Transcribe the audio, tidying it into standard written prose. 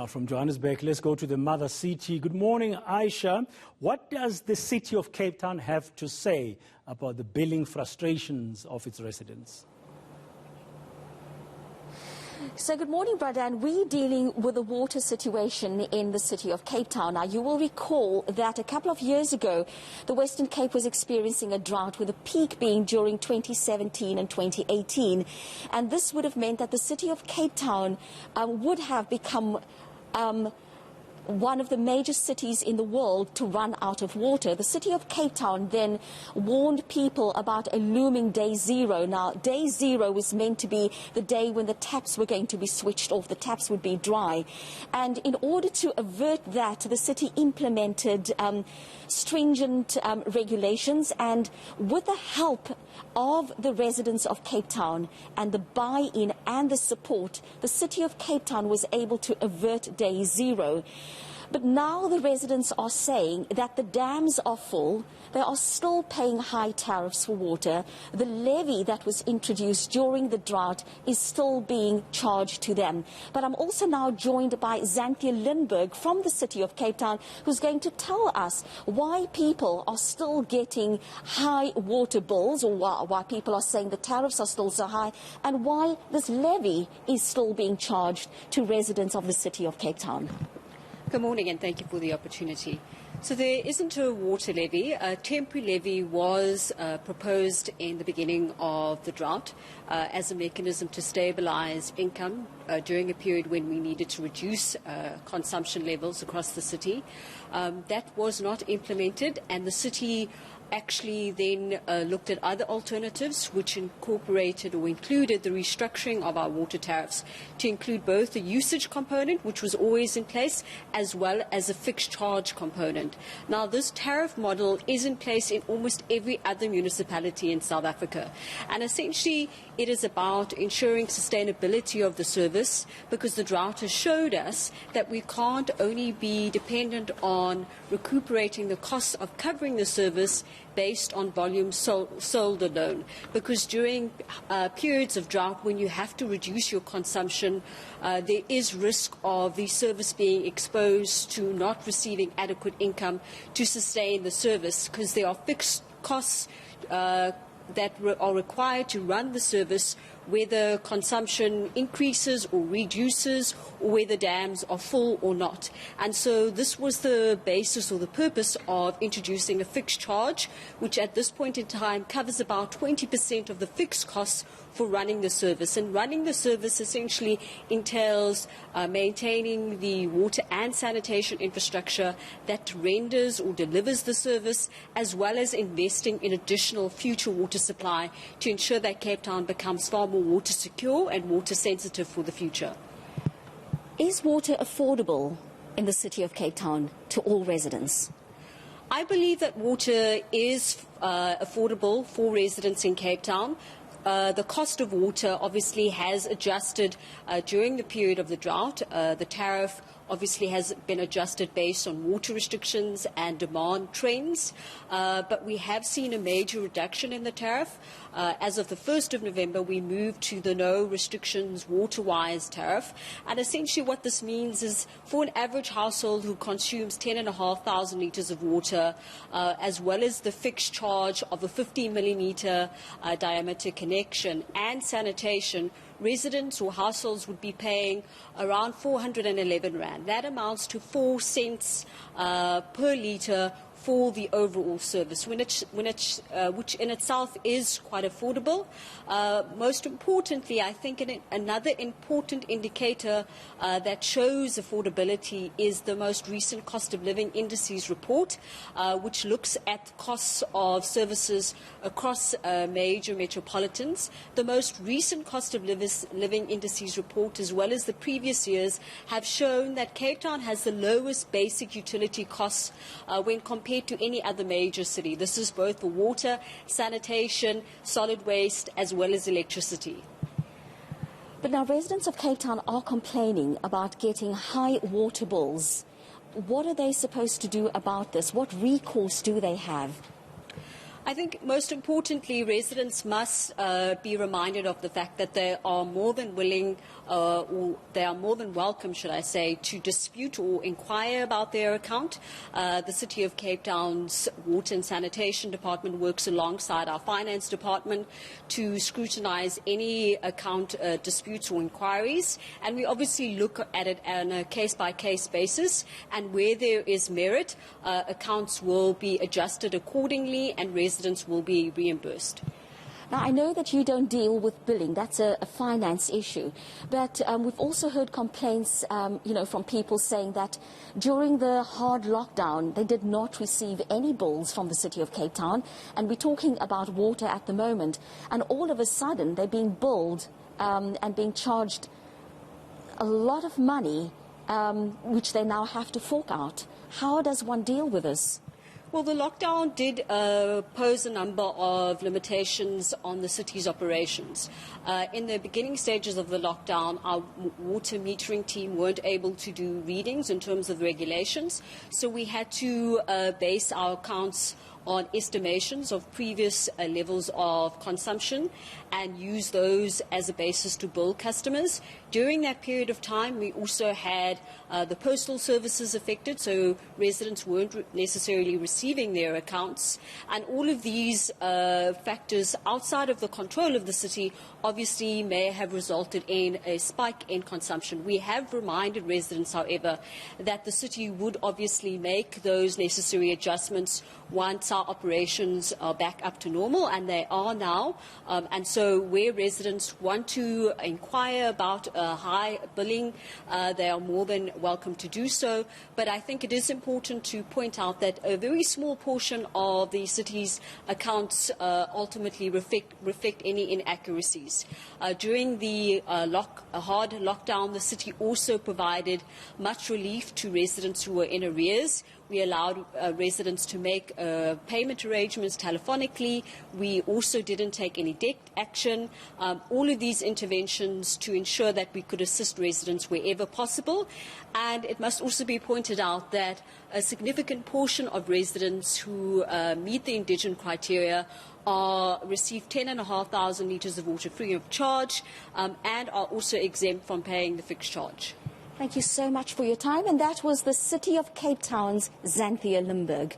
Now from Johannesburg, let's go to the mother city. Good morning, Ayesha. What does the city of Cape Town have to say about the billing frustrations of its residents? So good morning, Bradan. We're dealing with the water situation in the city of Cape Town. Now, you will recall that a couple of years ago, the Western Cape was experiencing a drought, with a peak being during 2017 and 2018. And this would have meant that the city of Cape Town would have become one of the major cities in the world to run out of water. The city of Cape Town then warned people about a looming day zero. Now, day zero was meant to be the day when the taps were going to be switched off, the taps would be dry. And in order to avert that, the city implemented stringent regulations, and with the help of the residents of Cape Town and the buy-in and the support, the city of Cape Town was able to avert day zero. But now the residents are saying that the dams are full. They are still paying high tariffs for water. The levy that was introduced during the drought is still being charged to them. But I'm also now joined by Xanthia Lindberg from the city of Cape Town, who's going to tell us why people are still getting high water bills, or why people are saying the tariffs are still so high, and why this levy is still being charged to residents of the city of Cape Town. Good morning, and thank you for the opportunity. So there isn't a water levy. A temporary levy was proposed in the beginning of the drought as a mechanism to stabilise income during a period when we needed to reduce consumption levels across the city. That was not implemented, and the city actually then looked at other alternatives, which incorporated or included the restructuring of our water tariffs to include both the usage component, which was always in place, as well as a fixed charge component. Now, this tariff model is in place in almost every other municipality in South Africa, and essentially it is about ensuring sustainability of the service, because the drought has showed us that we can't only be dependent on recuperating the costs of covering the service based on volume sold alone, because during periods of drought, when you have to reduce your consumption, there is risk of the service being exposed to not receiving adequate income to sustain the service, because there are fixed costs that are required to run the service, whether consumption increases or reduces, or whether dams are full or not. And so this was the basis or the purpose of introducing a fixed charge, which at this point in time covers about 20% of the fixed costs for running the service. And running the service essentially entails maintaining the water and sanitation infrastructure that renders or delivers the service, as well as investing in additional future water supply to ensure that Cape Town becomes far more water secure and water sensitive for the future. Is water affordable in the city of Cape Town to all residents? I believe that water is affordable for residents in Cape Town. The cost of water obviously has adjusted during the period of the drought. The tariff obviously has been adjusted based on water restrictions and demand trends, but we have seen a major reduction in the tariff. As of the 1st of November, we moved to the no restrictions water-wise tariff, and essentially what this means is for an average household who consumes 10,500 litres of water, as well as the fixed charge of a 50 millimetre diameter connection and sanitation, residents or households would be paying around 411 Rand. That amounts to 4 cents per litre for the overall service, which in itself is quite affordable. Most importantly, I think another important indicator that shows affordability is the most recent cost of living indices report, which looks at costs of services across major metropolitans. The most recent cost of living indices report, as well as the previous years, have shown that Cape Town has the lowest basic utility costs when compared to any other major city. This is both for water, sanitation, solid waste, as well as electricity. But now residents of Cape Town are complaining about getting high water bills. What are they supposed to do about this? What recourse do they have? I think most importantly, residents must be reminded of the fact that they are more than willing, or they are more than welcome, should I say, to dispute or inquire about their account. The City of Cape Town's Water and Sanitation Department works alongside our Finance Department to scrutinise any account disputes or inquiries, and we obviously look at it on a case-by-case basis, and where there is merit, accounts will be adjusted accordingly and residents will be reimbursed. Now, I know that you don't deal with billing. That's a finance issue. But we've also heard complaints, from people saying that during the hard lockdown, they did not receive any bills from the City of Cape Town. And we're talking about water at the moment. And all of a sudden, they're being billed and being charged a lot of money, which they now have to fork out. How does one deal with this? Well, the lockdown did pose a number of limitations on the city's operations. In the beginning stages of the lockdown, our water metering team weren't able to do readings in terms of regulations, so we had to base our accounts on estimations of previous levels of consumption and use those as a basis to bill customers. During that period of time, we also had the postal services affected, so residents weren't necessarily receiving their accounts. And all of these factors outside of the control of the city obviously may have resulted in a spike in consumption. We have reminded residents, however, that the city would obviously make those necessary adjustments once our operations are back up to normal, and they are now. And so where residents want to inquire about high billing, they are more than welcome to do so. But I think it is important to point out that a very small portion of the city's accounts ultimately reflect any inaccuracies. During the hard lockdown, the city also provided much relief to residents who were in arrears. We allowed residents to make payment arrangements telephonically. We also didn't take any debt action. All of these interventions to ensure that we could assist residents wherever possible. And it must also be pointed out that a significant portion of residents who meet the indigent criteria receive 10,500 litres of water free of charge and are also exempt from paying the fixed charge. Thank you so much for your time. And that was the City of Cape Town's Xanthia Limburg.